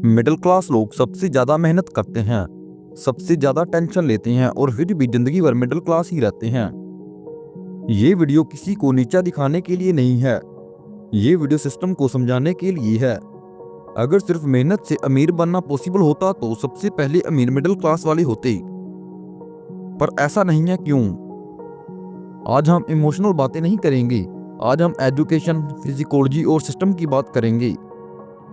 Middle class लोग सबसे ज्यादा मेहनत करते हैं, सबसे ज्यादा टेंशन लेते हैं और फिर भी जिंदगी भर मिडिल क्लास ही रहते हैं। ये वीडियो किसी को नीचा दिखाने के लिए नहीं है, ये वीडियो सिस्टम को समझाने के लिए है। अगर सिर्फ मेहनत से अमीर बनना पॉसिबल होता तो सबसे पहले अमीर मिडिल क्लास वाले होते, पर ऐसा नहीं है। क्यों? आज हम इमोशनल बातें नहीं करेंगे, आज हम एजुकेशन, फिजिकोलॉजी और सिस्टम की बात करेंगे।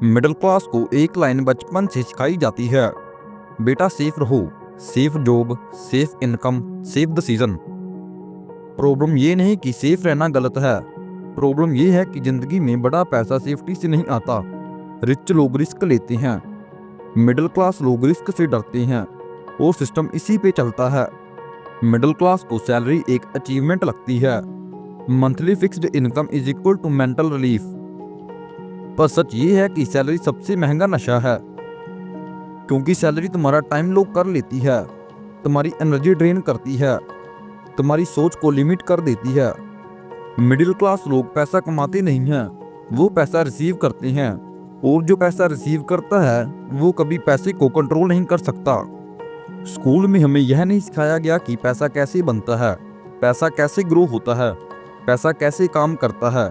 मिडिल क्लास को एक लाइन बचपन से सिखाई जाती है, बेटा सेफ रहो, safe job, safe income, safe decision. Problem ये नहीं कि सेफ रहना गलत है, प्रॉब्लम ये है कि जिंदगी में बड़ा पैसा सेफ्टी से नहीं आता। रिच लोग रिस्क लेते हैं, मिडिल क्लास लोग रिस्क से डरते हैं और सिस्टम इसी पे चलता है। मिडिल क्लास को सैलरी एक अचीवमेंट लगती है, monthly fixed income is equal to mental relief. पर सच ये है कि सैलरी सबसे महंगा नशा है, क्योंकि सैलरी तुम्हारा टाइम लॉक कर लेती है, तुम्हारी एनर्जी ड्रेन करती है, तुम्हारी सोच को लिमिट कर देती है। मिडिल क्लास लोग पैसा कमाते नहीं हैं, वो पैसा रिसीव करते हैं, और जो पैसा रिसीव करता है वो कभी पैसे को कंट्रोल नहीं कर सकता। स्कूल में हमें यह नहीं सिखाया गया कि पैसा कैसे बनता है, पैसा कैसे ग्रो होता है, पैसा कैसे काम करता है।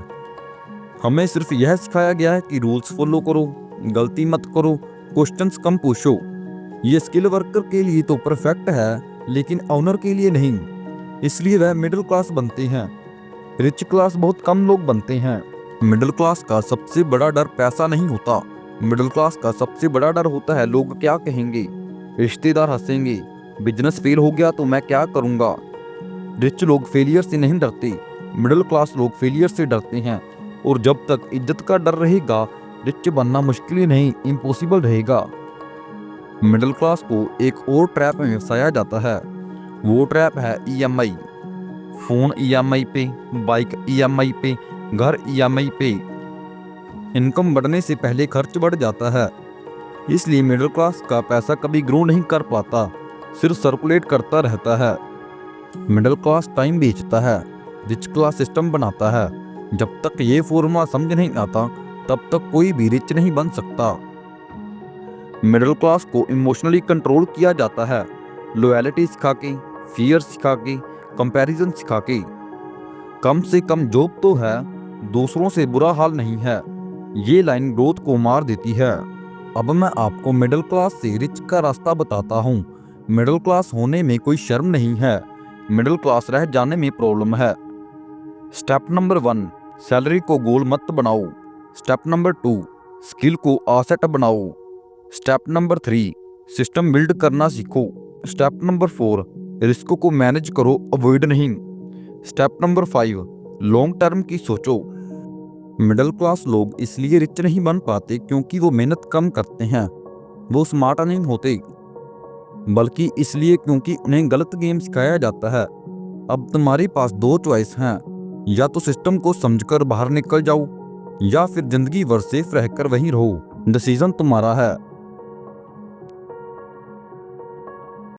हमें सिर्फ यह सिखाया गया है कि रूल्स फॉलो करो, गलती मत करो, क्वेश्चंस कम पूछो। ये स्किल वर्कर के लिए तो परफेक्ट है, लेकिन ऑनर के लिए नहीं, इसलिए वह मिडिल क्लास बनते हैं। रिच क्लास बहुत कम लोग बनते हैं। मिडिल क्लास का सबसे बड़ा डर पैसा नहीं होता, मिडिल क्लास का सबसे बड़ा डर होता है लोग क्या कहेंगे, रिश्तेदार हंसेंगे, बिजनेस फेल हो गया तो मैं क्या करूंगा। रिच लोग फेलियर से नहीं डरते, मिडिल क्लास लोग फेलियर से डरते हैं। और जब तक इज्जत का डर रहेगा, रिच बनना मुश्किल ही नहीं, इम्पॉसिबल रहेगा। मिडिल क्लास को एक और ट्रैप में फंसाया जाता है, वो ट्रैप है ईएमआई। फोन ईएमआई पे, बाइक ईएमआई पे, घर ईएमआई पे। इनकम बढ़ने से पहले खर्च बढ़ जाता है, इसलिए मिडिल क्लास का पैसा कभी ग्रो नहीं कर पाता, सिर्फ सर्कुलेट करता रहता है। मिडिल क्लास टाइम बेचता है, रिच क्लास सिस्टम बनाता है। जब तक ये फॉर्मूला समझ नहीं आता, तब तक कोई भी रिच नहीं बन सकता। मिडिल क्लास को इमोशनली कंट्रोल किया जाता है, लॉयल्टी सिखा के, फियर सिखा के, कंपैरिजन सिखा के। कम से कम जॉब तो है, दूसरों से बुरा हाल नहीं है, ये लाइन ग्रोथ को मार देती है। अब मैं आपको मिडिल क्लास से रिच का रास्ता बताता हूँ। मिडिल क्लास होने में कोई शर्म नहीं है, मिडिल क्लास रह जाने में प्रॉब्लम है। स्टेप नंबर 1, सैलरी को गोल मत बनाओ। स्टेप नंबर 2, स्किल को एसेट बनाओ। स्टेप नंबर 3, सिस्टम बिल्ड करना सीखो। स्टेप नंबर 4, रिस्क को मैनेज करो, अवॉइड नहीं। स्टेप नंबर 5, लॉन्ग टर्म की सोचो। मिडिल क्लास लोग इसलिए रिच नहीं बन पाते क्योंकि वो मेहनत कम करते हैं, वो स्मार्ट नहीं होते, बल्कि इसलिए क्योंकि उन्हें गलत गेम सिखाया जाता है। अब तुम्हारे पास 2 चॉइस हैं, या तो सिस्टम को समझकर बाहर निकल जाओ, या फिर जिंदगी भर सेफ रहकर वहीं रहो। डिसीजन तुम्हारा है।